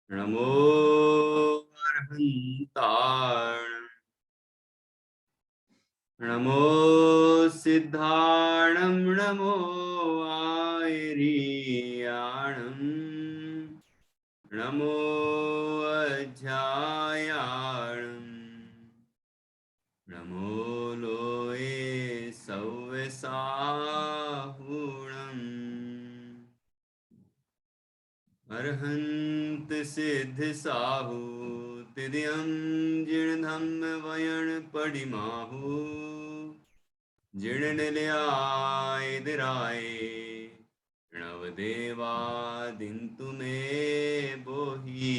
नमो अर्हन्ताण, नमो सिद्धाणं, नमो आयर्याणं, नमो अध्यायाणं, नमो लोये सव्यसाहुणम्। अर्हन्त सिद्ध साहु तिर्यं जीर्णधम्म वयन पडिमाहु, जीर्ण निलयाय दिराय नवदेवा दिन्तु मे बोहि।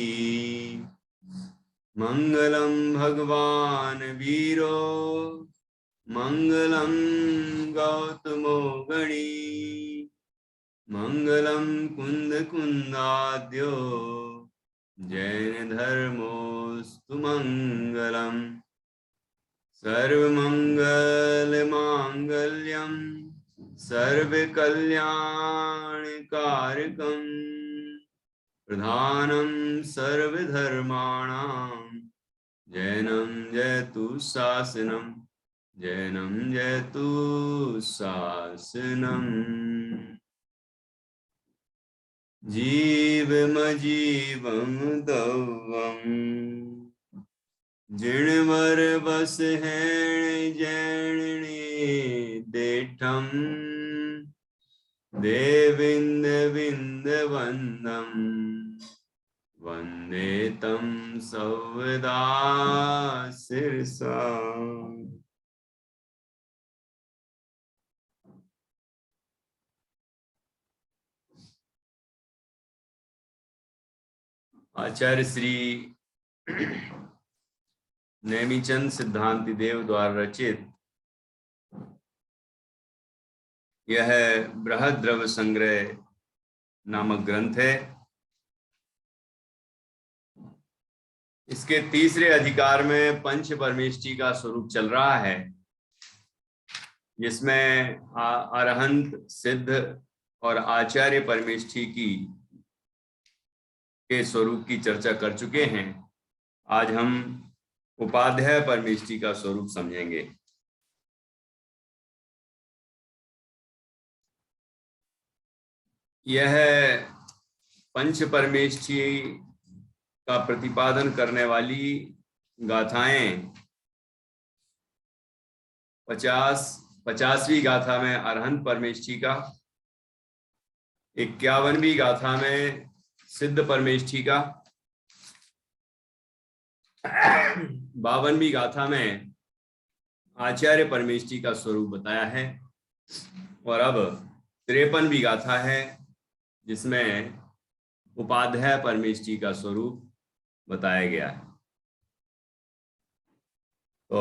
मंगलम भगवान वीरो, मंगलम गौतमो गणी, मंगलम कुंद कुंदाद्यो, जैन धर्मोस्तु मंगलम। सर्वमंगल मांगल्यम सर्वकल्याणकारकम, प्रधानं सर्वधर्माणां, जैनं जयतु शासनम्, जैनं जयतु शासनम्। जीवमजीवं दवम्, जिणवर बस हैं जैणने देठम, देविंद विंद वंदम, वंदे तं सौदा शिरसा। आचार्य श्री नेमिचंद सिद्धांति देव द्वारा रचित यह बृहद द्रव्य संग्रह नामक ग्रंथ है। इसके तीसरे अधिकार में पंच परमेष्टि का स्वरूप चल रहा है, जिसमें अरहंत, सिद्ध और आचार्य परमेष्टि के स्वरूप की चर्चा कर चुके हैं। आज हम उपाध्याय परमेष्टि का स्वरूप समझेंगे। यह पंच परमेष्टि का प्रतिपादन करने वाली गाथाएं 50वीं गाथा में अरहंत परमेष्टि का, 51वीं गाथा में सिद्ध परमेष्टि का, 52वीं गाथा में आचार्य परमेष्टि का स्वरूप बताया है, और अब 53वीं गाथा है जिसमें उपाध्याय परमेष्टि का स्वरूप बताया गया है। तो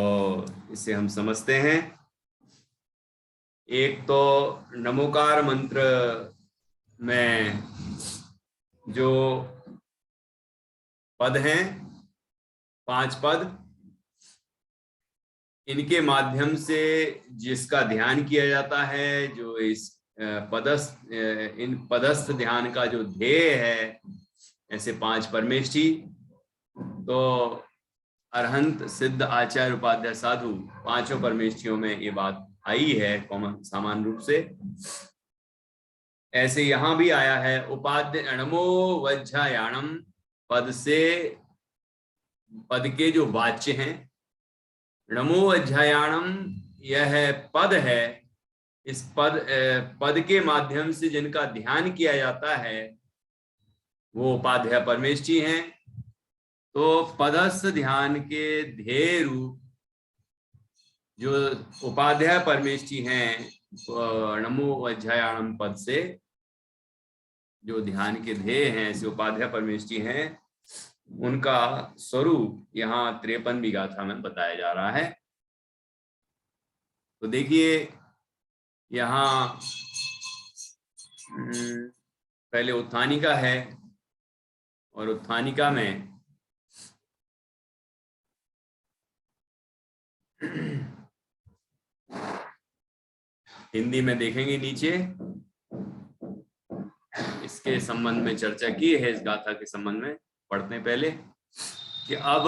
इसे हम समझते हैं। एक तो नमोकार मंत्र में जो पद हैं, 5 पद, इनके माध्यम से जिसका ध्यान किया जाता है, जो इस इन पदस्थ ध्यान का जो ध्येय है, ऐसे 5 परमेष्टि, तो अरहंत, सिद्ध, आचार्य, उपाध्याय, साधु, 5 परमेष्टियों में ये बात आई है कॉमन सामान्य रूप से। ऐसे यहां भी आया है उपाध्याय नमो वज्जायाणम पद से, पद के जो वाच्य हैं, नमो वज्जायाणम यह पद है। इस पद के माध्यम से जिनका ध्यान किया जाता है वो उपाध्याय परमेष्टि हैं। तो पदस्थ ध्यान के ध्येय रूप जो उपाध्याय परमेष्टि हैं, नमो वज्जायाणम पद से जो ध्यान के ध्येय हैं, ऐसे उपाध्याय परमेष्टि हैं, उनका स्वरूप यहाँ 53वीं गाथा में बताया जा रहा है। तो देखिए यहाँ पहले उत्थानिका है, और उत्थानिका में हिंदी में देखेंगे नीचे, इसके संबंध में चर्चा की है, इस गाथा के संबंध में पढ़ते हैं पहले कि अब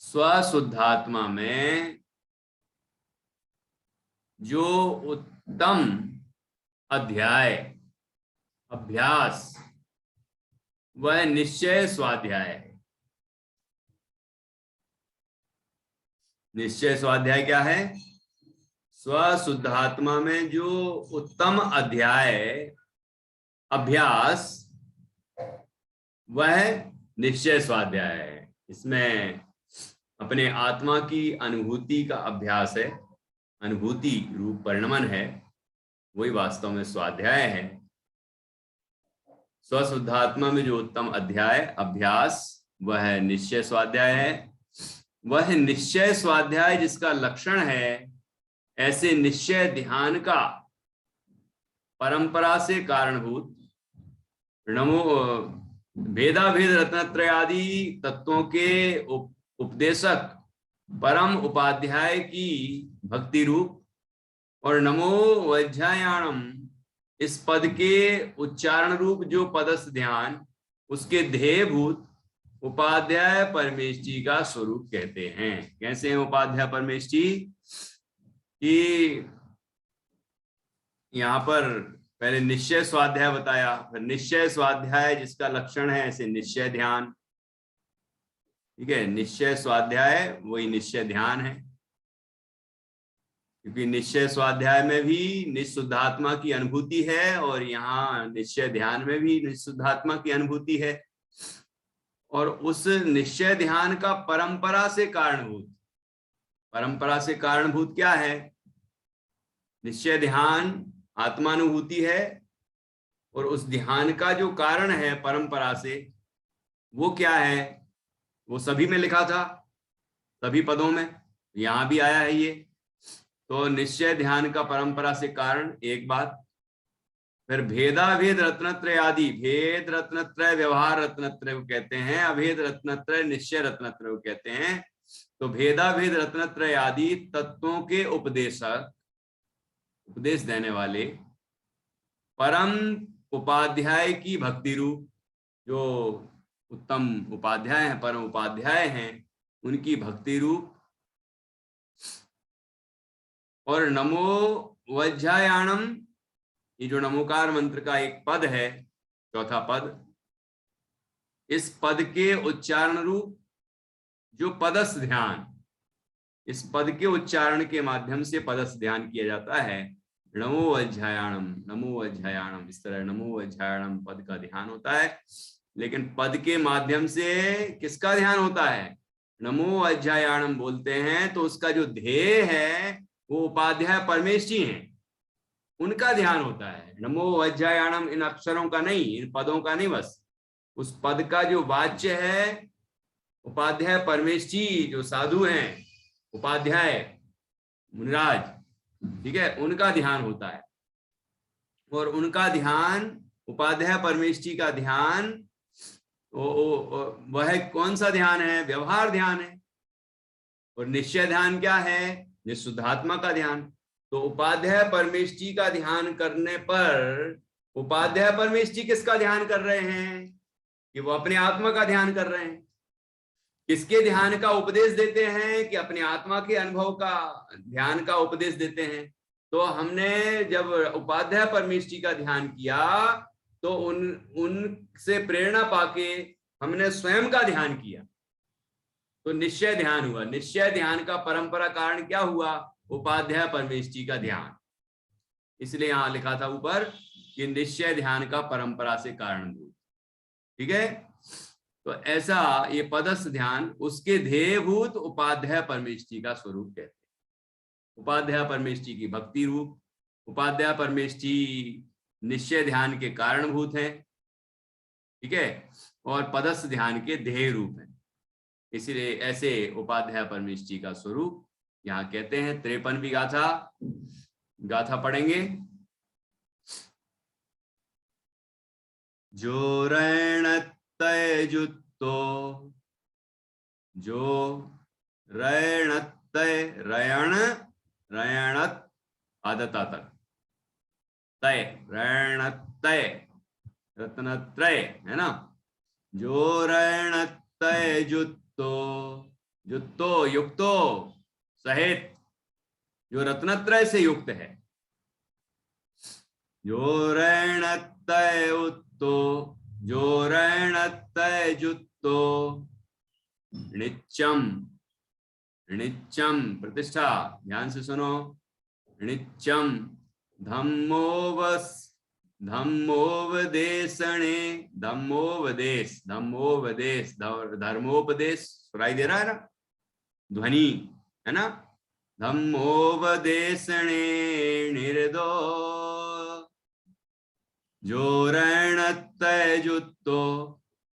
स्वशुद्धात्मा में जो उत्तम अध्याय अभ्यास वह निश्चय स्वाध्याय है। निश्चय स्वाध्याय क्या है? स्वशुद्धात्मा में जो उत्तम अध्याय अभ्यास वह निश्चय स्वाध्याय है। इसमें अपने आत्मा की अनुभूति का अभ्यास है, अनुभूति रूप परिणमन है, वही वास्तव में स्वाध्याय है। स्वशुद्धात्मा में जो उत्तम अध्याय अभ्यास वह निश्चय स्वाध्याय है। वह निश्चय स्वाध्याय जिसका लक्षण है ऐसे निश्चय ध्यान का परंपरा से कारणभूत नमो भेदाभेद रत्नत्रय आदि तत्वों के उपदेशक परम उपाध्याय की भक्ति रूप और नमो वज्रायाणम इस पद के उच्चारण रूप जो पदस्थ ध्यान उसके ध्येयभूत उपाध्याय परमेश जी का स्वरूप कहते हैं। कैसे हैं उपाध्याय परमेश जी? कि यहाँ पर पहले निश्चय स्वाध्याय बताया, फिर निश्चय स्वाध्याय जिसका लक्षण है ऐसे निश्चय ध्यान। ठीक है, निश्चय स्वाध्याय वही निश्चय ध्यान है, क्योंकि निश्चय स्वाध्याय में भी निःशुद्धात्मा की अनुभूति है और यहाँ निश्चय ध्यान में भी निःशुद्धात्मा की अनुभूति है। और उस निश्चय ध्यान का परंपरा से कारणभूत, परंपरा से कारणभूत क्या है? निश्चय ध्यान आत्मानुभूति है और उस ध्यान का जो कारण है परंपरा से वो क्या है? वो सभी में लिखा था, सभी पदों में, यहां भी आया है ये। तो निश्चय ध्यान का परंपरा से कारण एक बात, फिर भेदाभेद रत्नत्रय आदि, भेद रत्नत्रय व्यवहार रत्नत्रय को कहते हैं, अभेद रत्नत्रय निश्चय रत्नत्रय को कहते हैं। तो भेदाभेद रत्नत्रय आदि तत्वों के उपदेशक, उपदेश देने वाले परम उपाध्याय की भक्ति रूप जो उत्तम उपाध्याय हैं, परम उपाध्याय हैं, उनकी भक्ति रूप और नमो वज्रायाणम, ये जो नमोकार मंत्र का एक पद है, चौथा पद, इस पद के उच्चारण रूप जो पदस्थ ध्यान, इस पद के उच्चारण के माध्यम से पदस्थ ध्यान किया जाता है। नमो वज्रायाणम, नमो वज्रायाणम, इस तरह नमो वज्रायाणम पद का ध्यान होता है। लेकिन पद के माध्यम से किसका ध्यान होता है? नमो वज्रायाणम बोलते हैं तो उसका जो ध्येय है वो उपाध्याय परमेश जी हैं, उनका ध्यान होता है। नमो वज्रायाणम इन अक्षरों का नहीं, इन पदों का नहीं, बस उस पद का जो वाच्य है उपाध्याय परमेश जी जो साधु हैं, उपाध्याय मुनिराज, ठीक है, उनका ध्यान होता है। और उनका ध्यान, उपाध्याय परमेश जी का ध्यान वह कौन सा ध्यान है? व्यवहार ध्यान है। और निश्चय ध्यान क्या है? निःशुद्धात्मा का ध्यान। तो उपाध्याय परमेश जी का ध्यान करने पर उपाध्याय परमेश जी किसका ध्यान कर रहे हैं? कि वो अपने आत्मा का ध्यान कर रहे हैं। किसके ध्यान का उपदेश देते हैं? कि अपने आत्मा के अनुभव का ध्यान का उपदेश देते हैं। तो हमने जब उपाध्याय परमेश जी का ध्यान किया तो उनसे प्रेरणा पाके हमने स्वयं का ध्यान किया, तो निश्चय ध्यान हुआ। निश्चय ध्यान का परंपरा कारण क्या हुआ? उपाध्याय परमेश जी का ध्यान। इसलिए यहां लिखा था ऊपर कि निश्चय ध्यान का परंपरा से कारणभूत। ठीक है, तो ऐसा ये पदस्थ ध्यान उसके ध्येयभूत उपाध्याय परमेश जी का स्वरूप कहते हैं। उपाध्याय परमेश जी की भक्ति रूप, उपाध्याय परमेश जी निश्चय ध्यान के कारणभूत हैं, ठीक है, और पदस्थ ध्यान के ध्येय रूप हैं। इसलिए ऐसे उपाध्याय परमेश जी का स्वरूप यहाँ कहते हैं। 53वीं गाथा पढ़ेंगे। जो रणतयुक्तो, जो रणतय, रयणत आदता तक, तय रणतय रत्नत्रय है ना, जो रणत्रय जुत्तो, जुत्तो युक्तो सहित, जो रत्नत्रय से युक्त है, जो रणत्रय उत्तो, जो रणत्रय जुत्तो, नित्यम, नित्यम प्रतिष्ठा, ध्यान से सुनो, नित्यम धम्मोवस, धम्मोपदेशणे, धम्मोपदेश, धम्मोपदेश, धर्मोपदेश सुनाई दे रहा है ना, ध्वनि है ना, धम्मोपदेशणे निर्दो, जो रणत्रय जुत्तो,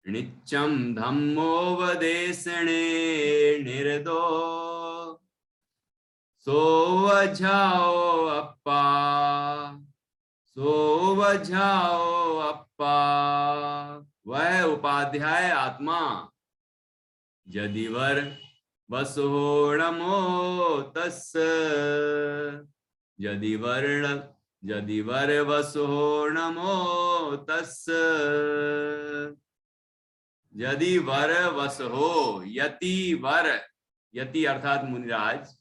नित्यम धम्मोपदेशणे निर्दो, सोवझाओ अप्पा, सोवझाओ अप्पा, वह उपाध्याय आत्मा, यदिवर वसोणमो तस्, यदिवर वसोणमो तस्, यदि वर वस हो, यति वर, यति अर्थात मुनिराज,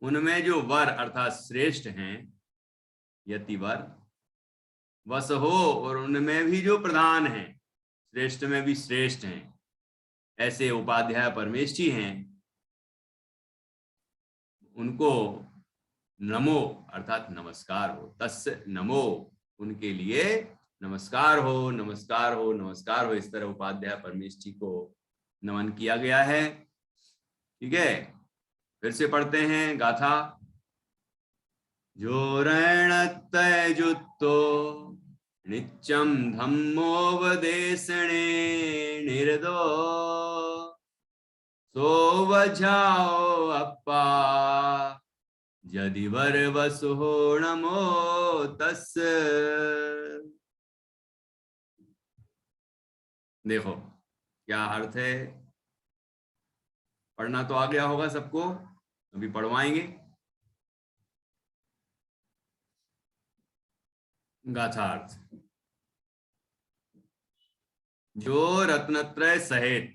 उनमें जो वर अर्थात श्रेष्ठ हैं, यतिवर, वस हो, और उनमें भी जो प्रधान हैं, श्रेष्ठ में भी श्रेष्ठ हैं, ऐसे उपाध्याय परमेष्ठी हैं, उनको नमो अर्थात नमस्कार हो, तस्य नमो, उनके लिए नमस्कार हो, नमस्कार हो, नमस्कार हो, इस तरह उपाध्याय परमेष्ठी को नमन किया गया है। ठीक है, फिर से पढ़ते हैं गाथा। जो रणत्रय जुत्तो, नित्यम धम्मोपदेशणे निर्दो, सोवझाओ अप्पा, यदिवर वसो नमो तस्। देखो क्या अर्थ है, पढ़ना तो आ गया होगा सबको, अभी पढ़वाएंगे। गाथार्थ, जो रत्नत्रय सहित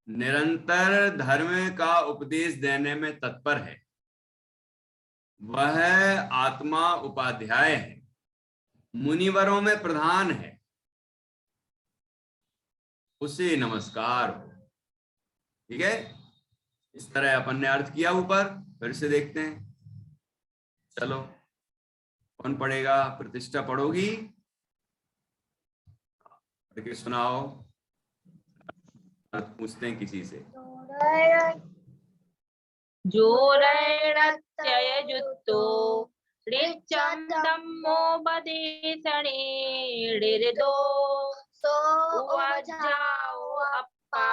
निरंतर धर्म का उपदेश देने में तत्पर है, वह आत्मा उपाध्याय है, मुनिवरों में प्रधान है, उसे नमस्कार हो। ठीक है, इस तरह अपन ने अर्थ किया ऊपर, फिर से देखते हैं। चलो कौन पढ़ेगा, प्रतिष्ठा पढ़ोगी, पढ़ के सुनाओ, अर्थ पूछते हैं किसी से। जो रणत्रय जुत्तो, नित्यं धम्मोपदेशणे निर्दो, सोवझाओ अप्पा,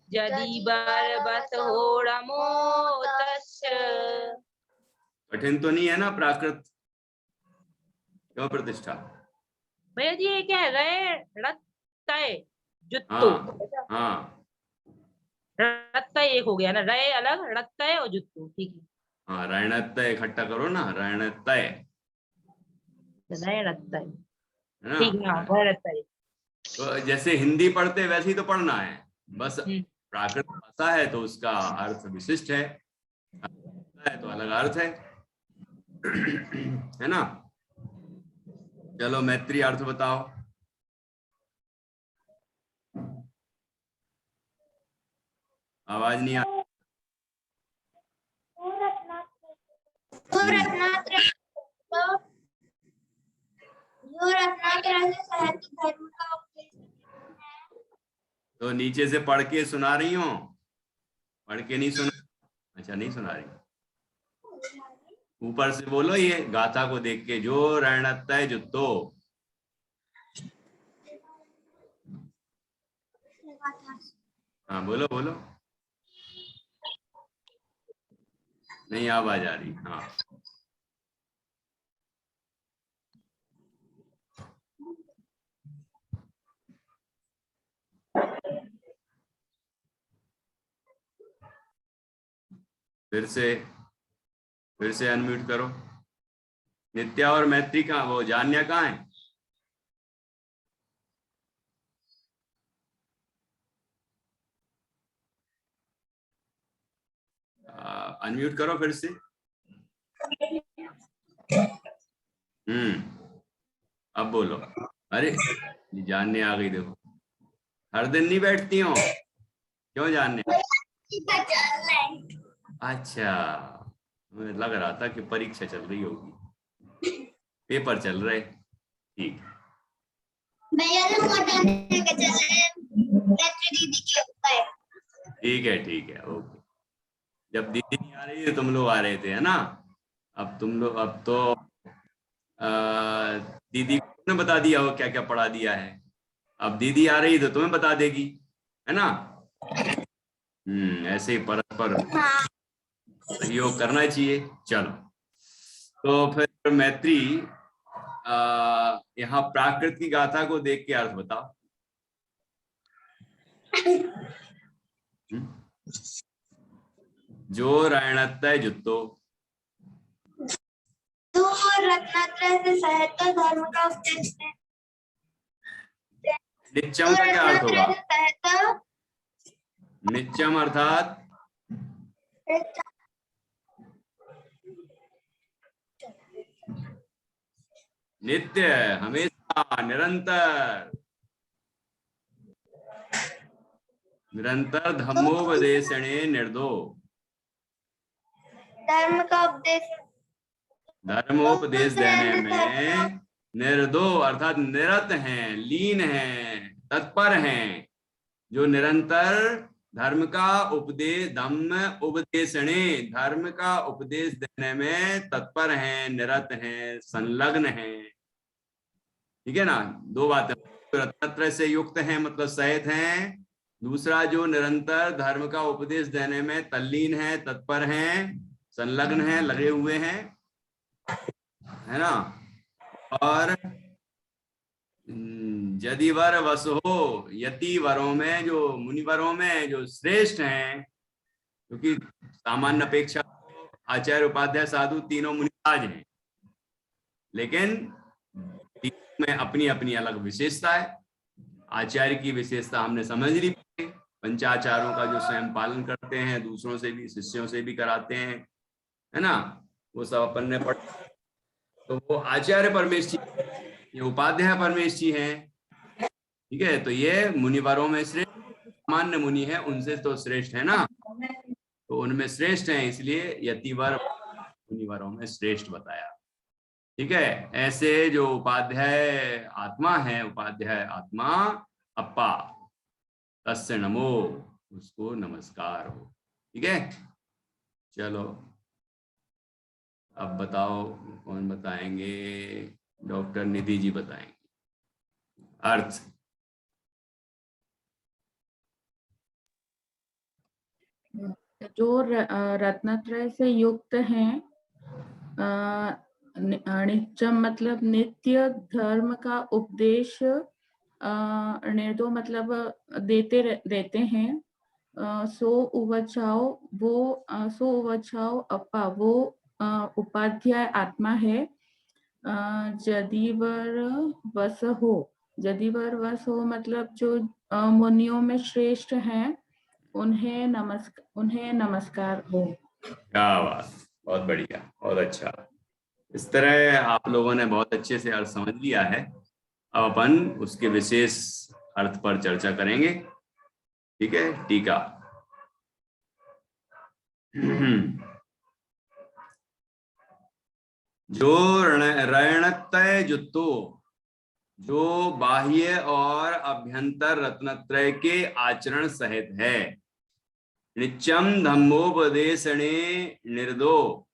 यदिवर वसो नमो तस्य। कठिन तो नहीं है ना प्राकृत, क्यों प्रतिष्ठा? भैया जी ये क्या है, रणत्रय जुत्तो? हाँ, रणत्रय एक हो गया ना, रय अलग, रणत्रय और जुत्तो, ठीक है। हाँ, रणत्रय इकट्ठा करो ना, रणत्रय, रणत्रय, है ना। ठीक है, रणत्रय। तो जैसे हिंदी पढ़ते वैसे ही तो पढ़ना है, बस प्राकृत भाषा है तो उसका अर्थ विशिष्ट है तो अलग अर्थ है ना। चलो मैत्री अर्थ बताओ। आवाज नहीं आ तो नीचे से पढ़ के सुना रही हूँ, पढ़ के नहीं सुना? अच्छा नहीं सुना रही, ऊपर से बोलो ये गाथा को देख के, जो रणत्रय जुत्तो। हाँ बोलो बोलो, नहीं आवाज आ रही। हाँ फिर से अनम्यूट करो। नित्या और मैत्री कहाँ, वो जान्या कहाँ है? अनम्यूट करो फिर से। अब बोलो। अरे जानने आ गई, देखो हर दिन नहीं बैठती हो, क्यों जानने? अच्छा, मुझे लग रहा था कि परीक्षा चल रही होगी, पेपर चल रहे। ठीक, ठीक है, ओके। जब दीदी नहीं आ रही है तुम लोग आ रहे थे, है ना? अब तुम लोग, अब तो दीदी ने बता दिया हो क्या क्या पढ़ा दिया है। अब दीदी आ रही तो तुम्हें बता देगी, है ना? ऐसे ही परस्पर सहयोग करना चाहिए। चलो, तो फिर मैत्री, यहाँ प्राकृत की गाथा को देख के अर्थ बताओ। जो रणत्तय जुत्तो, रत्नात्रय से सहित धर्म का उपदेश है। नित्यम का क्या अर्थ होगा? नित्यम अर्थात नित्य, हमेशा, निरंतर। निरंतर धम्मोपदेशणे निर्दो, धर्म का उपदेश, धर्मोपदेश देने में निर्दो अर्थात निरत हैं, लीन हैं, तत्पर हैं। जो निरंतर धर्म का उपदेश, धम्म उपदेशणे, धर्म का उपदेश देने में तत्पर हैं, निरत हैं, संलग्न हैं। ठीक है ना? दो बातें, रत्नत्रय से युक्त हैं मतलब सहित हैं। दूसरा, जो निरंतर धर्म का उपदेश देने में तल्लीन है, तत्पर हैं, संलग्न हैं, लगे हुए हैं, है ना? और यदिवर वसो, यति वरों में, जो मुनिवरों में जो श्रेष्ठ हैं, क्योंकि सामान्य अपेक्षा आचार्य, उपाध्याय, साधु तीनों मुनिराज हैं, लेकिन तीनों में अपनी अपनी अलग विशेषता है। आचार्य की विशेषता हमने समझ ली, पंचाचारों का जो स्वयं पालन करते हैं, दूसरों से भी, शिष्यों से भी कराते हैं, है ना? वो सब अपन ने पढ़, तो वो आचार्य परमेश जी, ये उपाध्याय परमेश जी हैं। ठीक है, तो ये मुनिवरों में श्रेष्ठ, सामान्य मुनि है उनसे तो श्रेष्ठ है ना, तो उनमें श्रेष्ठ हैं, इसलिए यतिवर मुनिवरों में श्रेष्ठ बताया। ठीक है, ऐसे जो उपाध्याय आत्मा है, उपाध्याय आत्मा अप्पा, तस्य नमो, उसको नमस्कार हो। ठीक है, चलो अब बताओ, कौन बताएंगे? डॉक्टर निधि जी बताएंगे अर्थ। जो रत्नत्रय से युक्त हैं, नित्यम मतलब नित्य, धर्म का उपदेश निर्दो मतलब देते हैं। सो उवचाओ, वो सो उवचाओ अप्पा, वो उपाध्याय आत्मा है। जदीवर वस हो, जदीवर वस हो मतलब जो मुनियों में श्रेष्ठ हैं, उन्हें नमस्कार हो। क्या बात, बहुत बढ़िया, बहुत अच्छा। इस तरह आप लोगों ने बहुत अच्छे से अर्थ समझ लिया है। अब अपन उसके विशेष अर्थ पर चर्चा करेंगे। ठीक है, टीका। जो रणत्तय जुत्तो, जो बाह्य और अभ्यंतर रत्नत्रय के आचरण सहित है। नित्यम धम्मोपदेशणे निर्दो,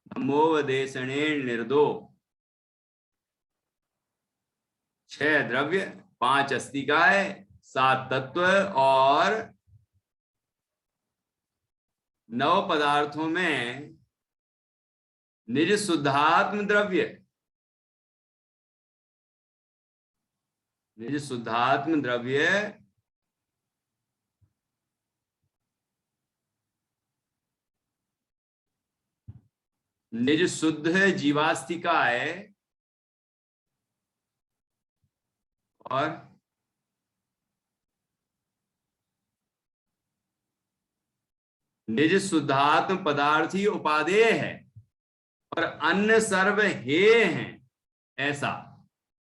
धम्मोपदेशणे निर्दो। 6 द्रव्य, 5 अस्तिकाय, 7 तत्व और 9 पदार्थों में निज शुद्धात्म द्रव्य, निज शुद्धात्म द्रव्य निज शुद्ध जीवास्तिकाय और निज शुद्धात्म पदार्थी उपादेय है और अन्य सर्व हेय हैं ऐसा,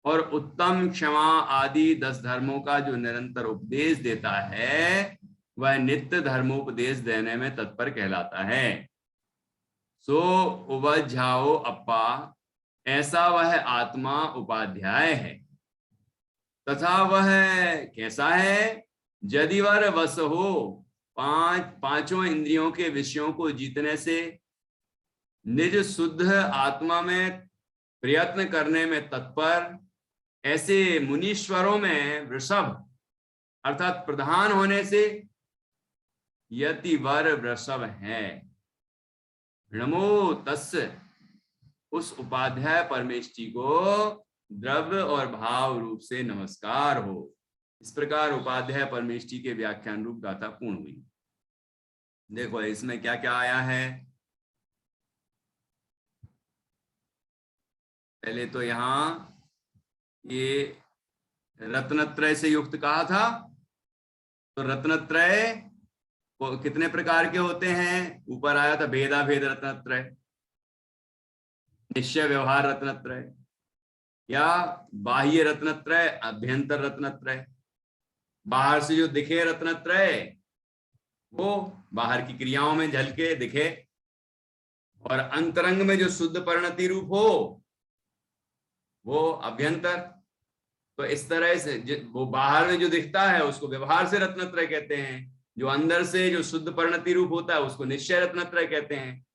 और उत्तम क्षमा आदि 10 धर्मों का जो निरंतर उपदेश देता है वह नित्य धर्मोपदेश देने में तत्पर कहलाता है। सो उवज्झाओ अप्पा, ऐसा वह आत्मा उपाध्याय है। तथा वह कैसा है? यदिवर वश हो, पांचों इंद्रियों के विषयों को जीतने से, निज शुद्ध आत्मा में प्रयत्न करने में तत्पर, ऐसे मुनीश्वरों में वृषभ अर्थात प्रधान होने से यतिवर वृषभ है। नमो तस्य, उस उपाध्याय परमेष्टि को द्रव्य और भाव रूप से नमस्कार हो। इस प्रकार उपाध्याय परमेष्टि के व्याख्यान रूप गाथा पूर्ण हुई। देखो इसमें क्या क्या आया है। पहले तो यहाँ ये रत्नत्रय से युक्त कहा था, तो रत्नत्रय कितने प्रकार के होते हैं? ऊपर आया था भेदा भेद रत्नत्रय, निश्चय व्यवहार रत्नत्रय, या बाह्य रत्नत्रय, अभ्यंतर रत्नत्रय। बाहर से जो दिखे रत्नत्रय वो बाहर की क्रियाओं में झलके दिखे, और अंतरंग में जो शुद्ध परिणति रूप हो वो अभ्यंतर। तो इस तरह से वो बाहर में जो दिखता है उसको व्यवहार से रत्नत्रय कहते हैं, जो अंदर से जो शुद्ध परिणति रूप होता है उसको निश्चय रत्नत्रय कहते हैं।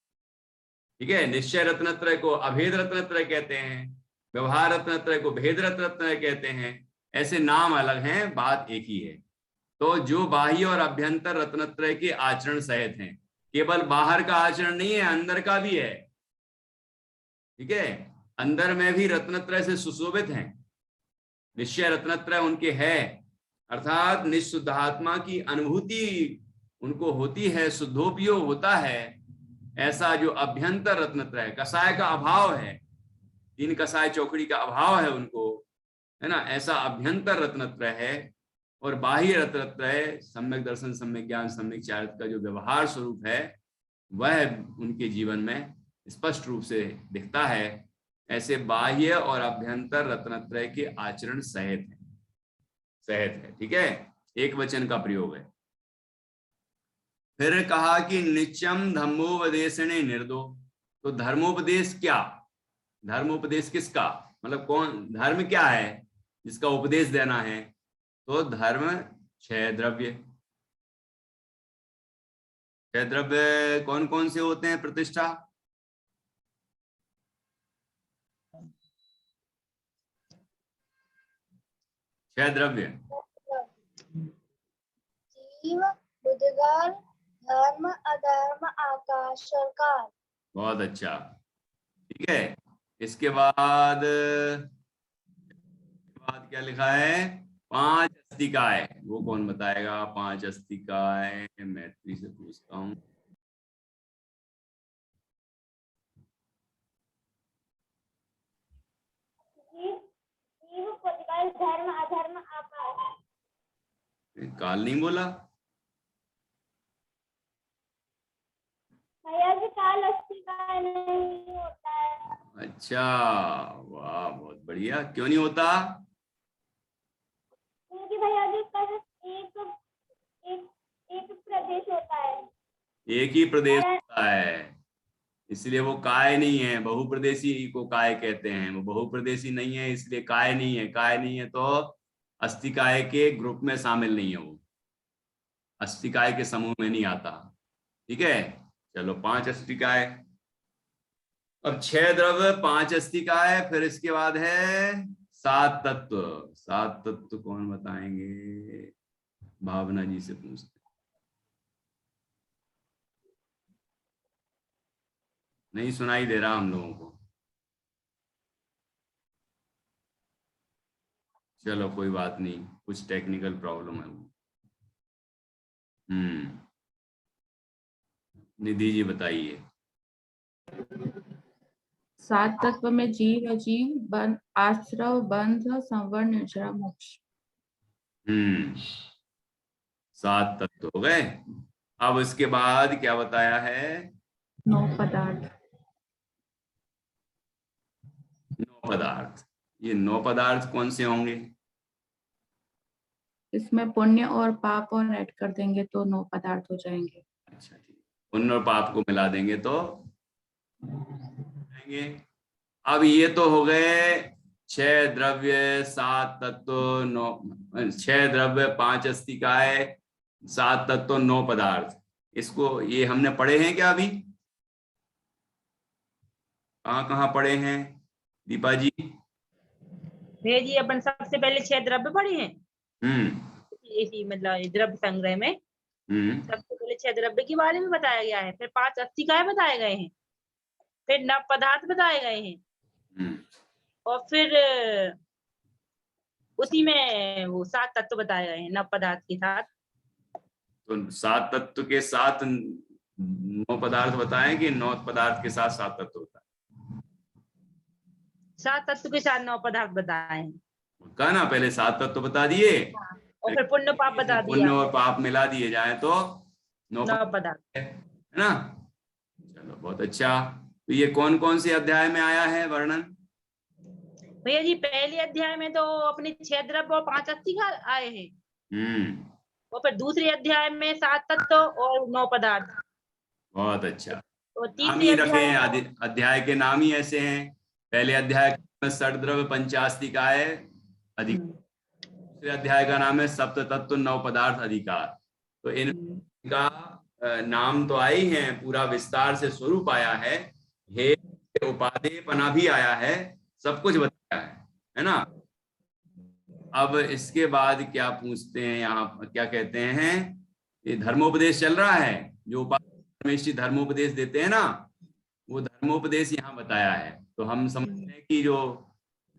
ठीक है, निश्चय रत्नत्रय को अभेद रत्नत्रय कहते हैं, व्यवहार रत्नत्रय को भेद रत्नत्रय कहते हैं। ऐसे नाम अलग हैं, बात एक ही है। तो जो बाह्य और अभ्यंतर रत्नत्रय के आचरण सहित हैं, केवल बाहर का आचरण नहीं है, अंदर का भी है। ठीक है, अंदर में भी रत्नत्रय से सुशोभित हैं। निश्चय रत्नत्रय उनके है, अर्थात निःशुद्धात्मा की अनुभूति उनको होती है, शुद्धोपयोग होता है। ऐसा जो अभ्यंतर रत्नत्रय, कसाय का अभाव है, 3 कसाय चौकड़ी का अभाव है उनको, है ना, ऐसा अभ्यंतर रत्नत्रय है। और बाह्य रत्नत्रय सम्यक दर्शन, सम्यक ज्ञान, सम्यक चारित्र का जो व्यवहार स्वरूप है वह उनके जीवन में स्पष्ट रूप से दिखता है। ऐसे बाह्य और अभ्यंतर रत्नत्रय के आचरण सहित है। ठीक है, एक वचन का प्रयोग है। फिर कहा कि नित्यम धर्मोपदेशने निर्दो। तो धर्मोपदेश क्या? धर्मोपदेश किसका, मतलब कौन, धर्म क्या है जिसका उपदेश देना है? तो धर्म 6 द्रव्य। 6 द्रव्य कौन कौन से होते हैं? प्रतिष्ठा, छह द्रव्य, जीव, बुद्धगार, धर्म, अधर्म, आकाश और काल। बहुत अच्छा। ठीक है, इसके बाद क्या लिखा है? 5 अस्तिकाय। वो कौन बताएगा? 5 अस्तिकाय मैत्री से पूछता हूँ। जीव, बुद्धगार, धर्म, अधर्म, आकाश। काल नहीं बोला भैया जी, काल अस्तिकाय नहीं होता है। अच्छा, वाह, बहुत बढ़िया। क्यों नहीं होता? क्योंकि भैया जी कल एक प्रदेश होता है, एक ही प्रदेश होता है, इसलिए वो काय नहीं है। बहुप्रदेशी को काय कहते हैं, वो बहुप्रदेशी नहीं है इसलिए काय नहीं है। काय नहीं है तो अस्तिकाय के ग्रुप में शामिल नहीं है, वो अस्तिकाय के समूह में नहीं आता। ठीक है, चलो 5 अस्तिकाय। अब 6 द्रव्य, 5 अस्तिकाय, फिर इसके बाद है 7 तत्व। 7 तत्व कौन बताएंगे? भावना जी से पूछते। नहीं सुनाई दे रहा हम लोगों को। चलो कोई बात नहीं, कुछ टेक्निकल प्रॉब्लम है। निधि जी बताइए। सात तत्व में जीव, अजीव, बंध, आश्रव, बंध, संवरण, निर्जरा, मोक्ष। 7 तत्व हो गए। अब इसके बाद क्या बताया है? 9 पदार्थ। 9 पदार्थ। ये 9 पदार्थ कौन से होंगे? इसमें पुण्य और पाप और ऐड कर देंगे तो 9 पदार्थ हो जाएंगे। अच्छा, ठीक। पुण्य और पाप को मिला देंगे तो जाएंगे। अब ये तो हो गए 6 द्रव्य, 7 तत्व, 9, 6 द्रव्य, 5 अस्तिकाय, 7 तत्व, 9 पदार्थ। इसको ये हमने पढ़े हैं क्या अभी? कहाँ पढ़े हैं दीपा जी? भैया जी अपन सबसे पहले 6 द्रव्य पढ़े हैं इसी मतलब द्रव्य संग्रह में। सबसे पहले 6 द्रव्य के बारे में बताया गया है, फिर 5 अस्तिकाय बताए गए हैं, फिर 9 पदार्थ बताए गए हैं, और फिर उसी में वो 7 तत्व बताए गए हैं 9 पदार्थ के साथ। तो 7 तत्व के साथ 9 पदार्थ बताएं कि 9 पदार्थ के साथ 7 तत्व बताएं? 7 तत्व के साथ 9 पदार्थ बताए हैं। कहा ना, पहले 7 तत्व बता दिए और फिर पुण्य पाप बता दिया। पुण्य और पाप मिला दिए जाए तो 9 पदार्थ है ना। चलो, बहुत अच्छा। तो ये कौन कौन से अध्याय में आया है वर्णन? भैया जी पहले अध्याय में तो अपने 6 द्रव्य और 5 अस्तिकाय आए हैं, और फिर दूसरे अध्याय में 7 तत्व और 9 पदार्थ। बहुत अच्छा। और नाम तीसरे ही रखे हैं, अध्याय के नाम ही ऐसे हैं। पहले अध्याय में 6 द्रव्य, 5 अस्तिकाय, अधिकार। दूसरे अध्याय का नाम है सप्त तत्व, 9 पदार्थ, अधिकार। तो इनका नाम तो आई है, पूरा विस्तार से स्वरूप आया है, हे उपादेयपना भी आया है, सब कुछ बताया है ना। अब इसके बाद क्या पूछते हैं, यहाँ क्या कहते हैं, ये धर्मोपदेश चल रहा है, जो परमेश्वरी धर्मोपदेश देते हैं ना, वो धर्मोपदेश यहाँ बताया है। तो हम समझते हैं कि जो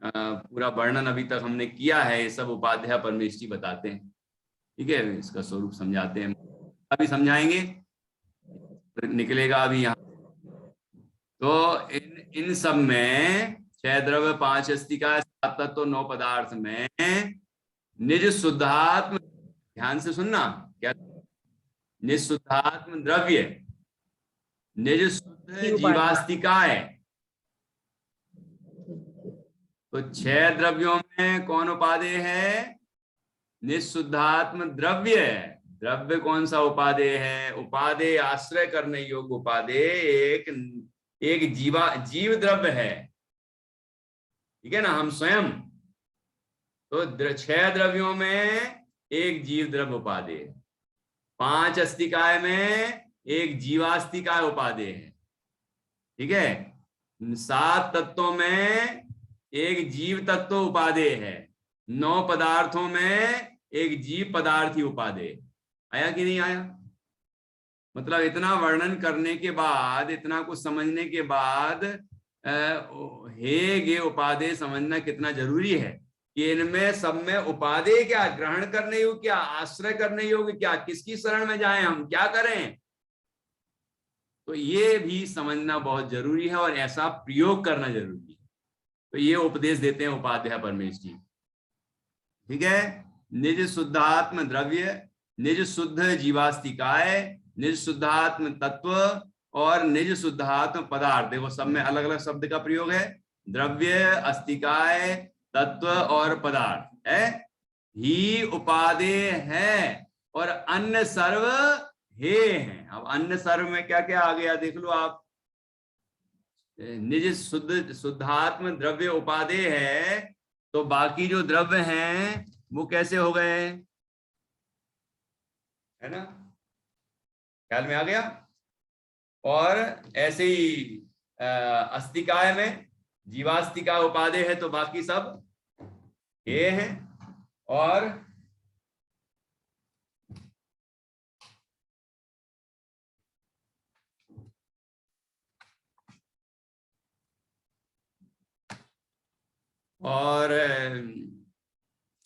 पूरा वर्णन अभी तक हमने किया है, ये सब उपाध्याय परमेश्वरी बताते हैं। ठीक है, इसका स्वरूप समझाते हैं, अभी समझाएंगे, निकलेगा अभी यहाँ। तो इन सब में 6 द्रव्य, 5 अस्तिकाय, 7 तत्व, 9 पदार्थ में निज शुद्धात्म, ध्यान से सुनना, क्या निज शुद्धात्म द्रव्य, निज शुद्ध जीवास्तिकाय। तो 6 द्रव्यों में कौन उपादेय है? निशुद्धात्म द्रव्य। द्रव्य कौन सा उपादेय है? उपादेय आश्रय करने योग्य उपादेय एक जीव द्रव्य है, ठीक है ना, हम स्वयं। तो 6 द्रव्यों में एक जीव द्रव्य उपादेय, 5 अस्तिकाय में एक जीवास्तिकाय उपादेय है, ठीक है। 7 तत्वों में एक जीव तत्व उपादेय है, 9 पदार्थों में एक जीव पदार्थ ही उपादेय। आया कि नहीं आया? मतलब इतना वर्णन करने के बाद, इतना कुछ समझने के बाद हे उपादेय समझना कितना जरूरी है कि इनमें सब में उपादेय क्या, ग्रहण करने योग्य क्या, आश्रय करने योग्य क्या, किसकी शरण में जाएं, हम क्या करें, तो ये भी समझना बहुत जरूरी है और ऐसा प्रयोग करना जरूरी है। तो ये उपदेश देते हैं उपाध्याय परमेश्वरी, ठीक है। निज शुद्धात्म द्रव्य, निज शुद्ध जीवास्तिकाय, निज शुद्धात्म तत्व और निज शुद्धात्म पदार्थ। देखो सब में अलग अलग शब्द का प्रयोग है, द्रव्य, अस्तिकाय, तत्व और पदार्थ है। ही उपादेय है और अन्य सर्व हे हैं। अब अन्य सर्व में क्या क्या आ गया देख लो आप। निज शुद्धात्म द्रव्य उपादेय है, तो बाकी जो द्रव्य हैं वो कैसे हो गए, है ना, ख्याल में आ गया। और ऐसे ही अस्तिकाय में जीवास्तिका उपादेय है, तो बाकी सब ये हैं। और और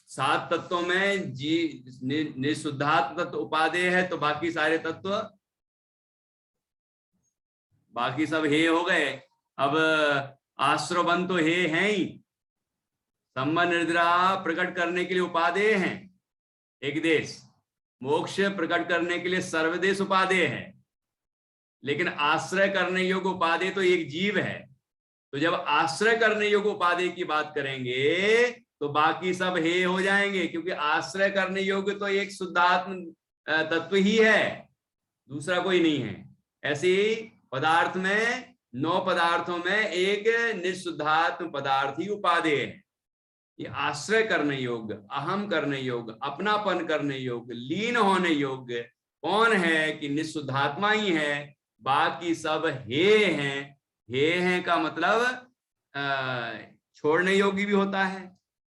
7 तत्वों में निशुद्धात्म तत्व उपादेय है, तो बाकी सारे तत्व, बाकी सब हे हो गए। अब आश्रवन तो हे हैं ही, संबंध निद्रा प्रकट करने के लिए उपादेय हैं एक देश, मोक्ष प्रकट करने के लिए सर्वदेश उपादेय है, लेकिन आश्रय करने योग्य उपादेय तो एक जीव है। तो जब आश्रय करने योग्य उपादेय की बात करेंगे तो बाकी सब हे हो जाएंगे, क्योंकि आश्रय करने योग्य तो एक शुद्धात्म तत्व ही है, दूसरा कोई नहीं है। ऐसे ही पदार्थ में 9 पदार्थों में एक निःशुद्धात्म पदार्थ ही उपादेय है। ये आश्रय करने योग्य, अहम करने योग्य, अपनापन करने योग्य, लीन होने योग्य कौन है कि निःशुद्धात्मा ही है, बाकी सब हे हैं। हे हैं का मतलब छोड़ने योग्य भी होता है,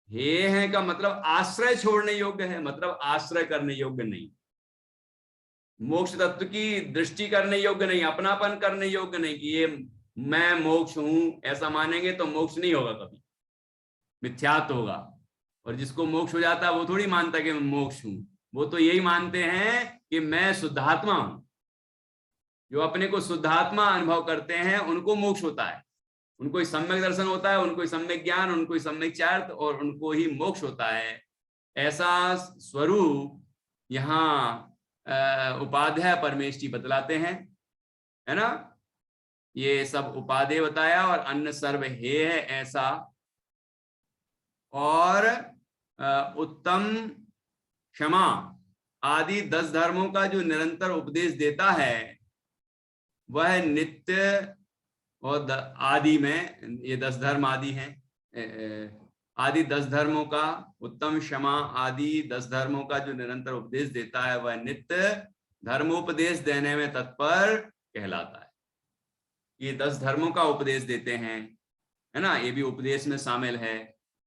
हे हैं का मतलब आश्रय छोड़ने योग्य है, मतलब आश्रय करने योग्य नहीं, मोक्ष तत्व की दृष्टि करने योग्य नहीं, अपनापन करने योग्य नहीं कि ये मैं मोक्ष हूं, ऐसा मानेंगे तो मोक्ष नहीं होगा, कभी मिथ्यात्व होगा। और जिसको मोक्ष हो जाता है वो थोड़ी मानता कि मैं मोक्ष हूं, वो तो यही मानते हैं कि मैं शुद्धात्मा हूं। जो अपने को शुद्धात्मा अनुभव करते हैं उनको मोक्ष होता है, उनको ही सम्यक दर्शन होता है, उनको ही सम्यक ज्ञान, उनको ही सम्यक चार्थ, और उनको ही मोक्ष होता है। ऐसा स्वरूप यहाँ उपाध्याय परमेश जी बतलाते हैं, है ना। ये सब उपादेय बताया और अन्य सर्व हे है ऐसा। और उत्तम, क्षमा आदि 10 धर्मों का जो निरंतर उपदेश देता है वह नित्य और आदि में, ये 10 धर्म आदि हैं, आदि 10 धर्मों का, उत्तम, क्षमा आदि 10 धर्मों का जो निरंतर उपदेश देता है वह नित्य धर्मोपदेश देने में तत्पर कहलाता है। ये 10 धर्मों का उपदेश देते हैं, है ना, ये भी उपदेश में शामिल है।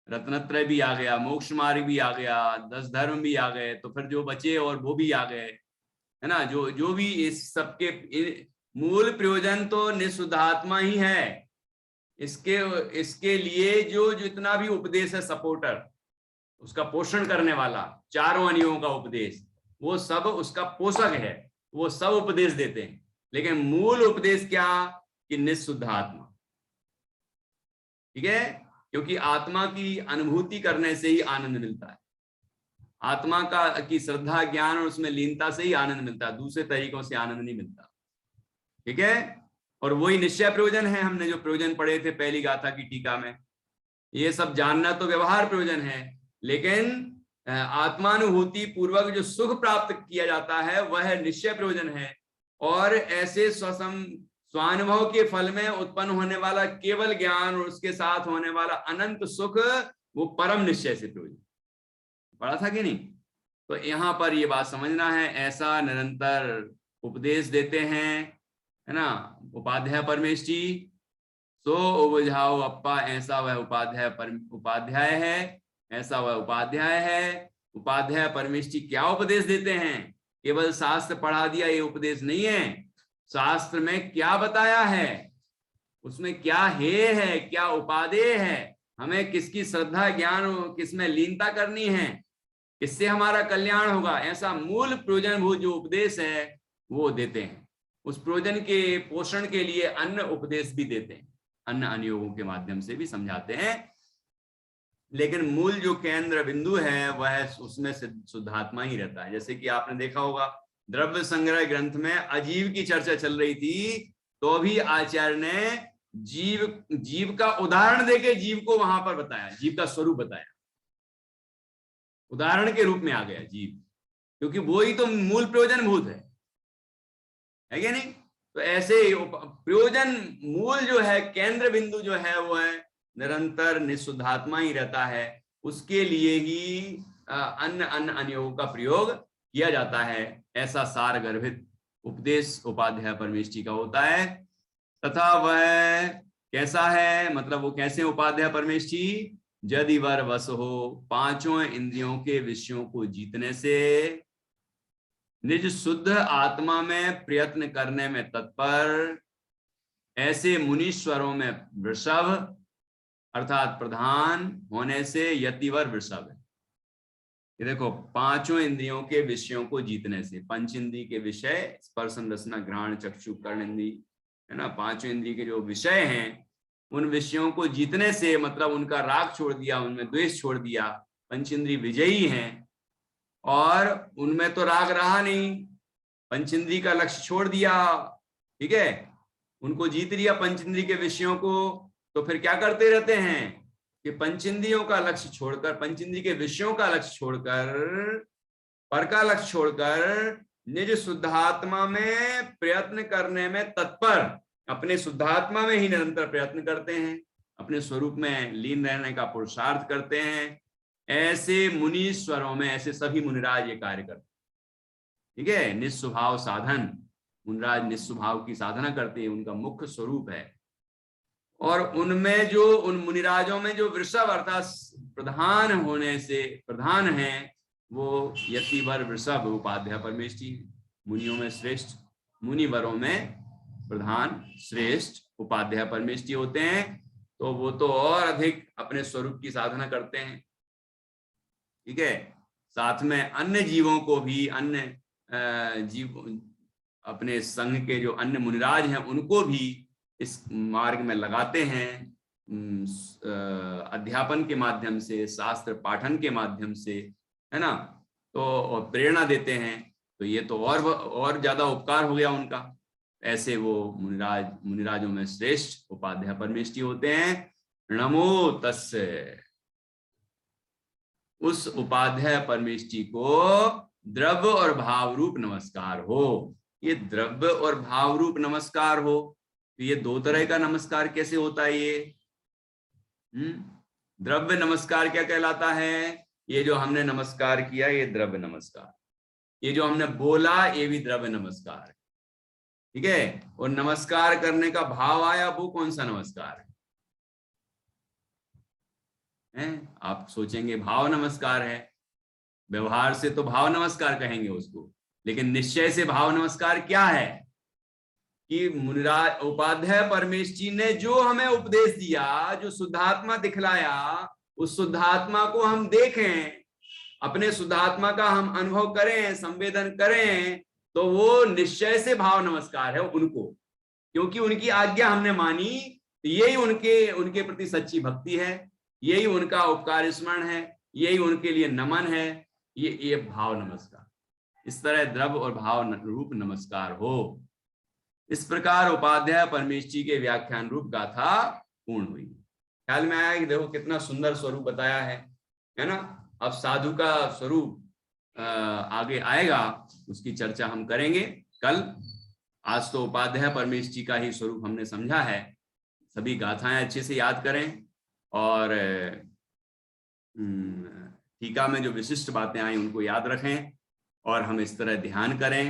रत्नत्रय भी आ गया, मोक्ष मार्ग भी आ गया, 10 धर्म भी आ गए, तो फिर जो बचे और वो भी आ गए, है ना। जो भी इस सबके मूल प्रयोजन तो निःशुद्धात्मा ही है। इसके लिए जो जितना भी उपदेश है, सपोर्टर, उसका पोषण करने वाला, चारों अनियों का उपदेश, वो सब उसका पोषक है, वो सब उपदेश देते हैं। लेकिन मूल उपदेश क्या कि निःशुद्धात्मा, ठीक है, क्योंकि आत्मा की अनुभूति करने से ही आनंद मिलता है, आत्मा की श्रद्धा, ज्ञान और उसमें लीनता से ही आनंद मिलता है, दूसरे तरीकों से आनंद नहीं मिलता, ठीक है। और वही निश्चय प्रयोजन है। हमने जो प्रयोजन पढ़े थे पहली गाथा की टीका में, ये सब जानना तो व्यवहार प्रयोजन है, लेकिन आत्मानुभूति पूर्वक जो सुख प्राप्त किया जाता है वह निश्चय प्रयोजन है। और ऐसे स्वानुभव के फल में उत्पन्न होने वाला केवल ज्ञान और उसके साथ होने वाला अनंत सुख, वो परम निश्चय से प्रयोजन। पढ़ा था कि नहीं? तो यहाँ पर ये बात समझना है, ऐसा निरंतर उपदेश देते हैं, है ना, उपाध्याय परमेश जी। सो उबझाओ अप्पा, ऐसा वह उपाध्याय है, ऐसा वह उपाध्याय है। उपाध्याय परमेश जी क्या उपदेश देते हैं? केवल शास्त्र पढ़ा दिया ये उपदेश नहीं है। शास्त्र में क्या बताया है, उसमें क्या हे है, क्या उपादेय है, हमें किसकी श्रद्धा, ज्ञान, किसमें लीनता करनी है, किससे हमारा कल्याण होगा, ऐसा मूल प्रयोजनभूत जो उपदेश है वो देते हैं। उस प्रयोजन के पोषण के लिए अन्य उपदेश भी देते हैं, अन्य अनुयोगों के माध्यम से भी समझाते हैं, लेकिन मूल जो केंद्र बिंदु है वह उसमें शुद्धात्मा ही रहता है। जैसे कि आपने देखा होगा द्रव्य संग्रह ग्रंथ में अजीव की चर्चा चल रही थी, तो भी आचार्य ने जीव का उदाहरण देके जीव को वहां पर बताया, जीव का स्वरूप बताया, उदाहरण के रूप में आ गया जीव, क्योंकि वो ही तो मूल प्रयोजन भूत है क्या नहीं? तो ऐसे प्रयोजन मूल जो है, केंद्र बिंदु जो है वो है निरंतर निःशुद्धात्मा ही रहता है। उसके लिए ही अन्य अनुयोगों का प्रयोग किया जाता है। ऐसा सार गर्भित उपदेश उपाध्याय परमेश जी का होता है। तथा वह कैसा है, मतलब वो कैसे उपाध्याय परमेश जी? यदि वर वश हो, पांचों इंद्रियों के विषयों को जीतने से, निज शुद्ध आत्मा में प्रयत्न करने में तत्पर, ऐसे मुनीश्वरों में वृषभ अर्थात प्रधान होने से यतिवर वृषभ है। ये देखो, पांचों इंद्रियों के विषयों को जीतने से, पंच इंद्रिय के विषय स्पर्श रसना घ्राण चक्षु कर्ण इंद्रिय, है ना, पांचों इंद्रिय के जो विषय हैं उन विषयों को जीतने से, मतलब उनका राग छोड़ दिया, उनमें द्वेष छोड़ दिया, पंचेंद्रिय विजयी हैं, और उनमें तो राग रहा नहीं, पंचेंद्रिय का लक्ष्य छोड़ दिया, ठीक है, उनको जीत लिया पंचेंद्रिय के विषयों को, तो फिर क्या करते रहते हैं कि पंचेंद्रियों का लक्ष्य छोड़कर, पंचेंद्रिय के विषयों का लक्ष्य छोड़कर, पर का लक्ष्य छोड़कर निज शुद्धात्मा में प्रयत्न करने में तत्पर, अपने शुद्धात्मा में ही निरंतर प्रयत्न करते हैं, अपने स्वरूप में लीन रहने का पुरुषार्थ करते हैं। ऐसे मुनीश्वरों में, ऐसे सभी मुनिराज ये कार्य करते हैं, ठीक है। निस्वभाव साधन, मुनिराज निस्वभाव की साधना करते हैं, उनका मुख्य स्वरूप है। और उनमें जो, उन मुनिराजों में जो वृषभ अर्थात प्रधान होने से प्रधान है, वो यतिवर वृषभ उपाध्याय परमेष्टि, मुनियों में श्रेष्ठ, मुनिवरों में प्रधान श्रेष्ठ उपाध्याय परमेष्टि होते हैं। तो वो तो और अधिक अपने स्वरूप की साधना करते हैं, ठीक है। साथ में अन्य जीवों को भी, अन्य जीव, अपने संघ के जो अन्य मुनिराज हैं उनको भी इस मार्ग में लगाते हैं, अध्यापन के माध्यम से, शास्त्र पाठन के माध्यम से, है ना, तो प्रेरणा देते हैं। तो ये तो और ज्यादा उपकार हो गया उनका। ऐसे वो मुनिराजों में श्रेष्ठ उपाध्याय परमेष्टि होते हैं। नमो तस्य, उस उपाध्याय परमेष्टि को द्रव्य और भाव रूप नमस्कार हो। ये द्रव्य और भाव रूप नमस्कार हो, तो ये दो तरह का नमस्कार कैसे होता है ये? द्रव्य नमस्कार क्या कहलाता है? ये जो हमने नमस्कार किया ये द्रव्य नमस्कार, ये जो हमने बोला ये भी द्रव्य नमस्कार है, ठीक है। और नमस्कार करने का भाव आया, वो कौन सा नमस्कार है? आप सोचेंगे भाव नमस्कार है, व्यवहार से तो भाव नमस्कार कहेंगे उसको, लेकिन निश्चय से भाव नमस्कार क्या है कि मुनिराज उपाध्याय परमेष्टि ने जो हमें उपदेश दिया, जो शुद्धात्मा दिखलाया, उस शुद्धात्मा को हम देखें, अपने शुद्धात्मा का हम अनुभव करें, संवेदन करें, तो वो निश्चय से भाव नमस्कार है उनको, क्योंकि उनकी आज्ञा हमने मानी। तो यही उनके प्रति सच्ची भक्ति है, यही उनका उपकार स्मरण है, यही उनके लिए नमन है, ये भाव नमस्कार। इस तरह द्रव्य और भाव रूप नमस्कार हो। इस प्रकार उपाध्याय परमेष्टि के व्याख्यान रूप गाथा पूर्ण हुई। ख्याल में आया कि देखो कितना सुंदर स्वरूप बताया है ना। अब साधु का स्वरूप आगे आएगा, उसकी चर्चा हम करेंगे कल। आज तो उपाध्याय परमेष्टि का ही स्वरूप हमने समझा है। सभी गाथाएं अच्छे से याद करें, और टीका में जो विशिष्ट बातें आई उनको याद रखें, और हम इस तरह ध्यान करें।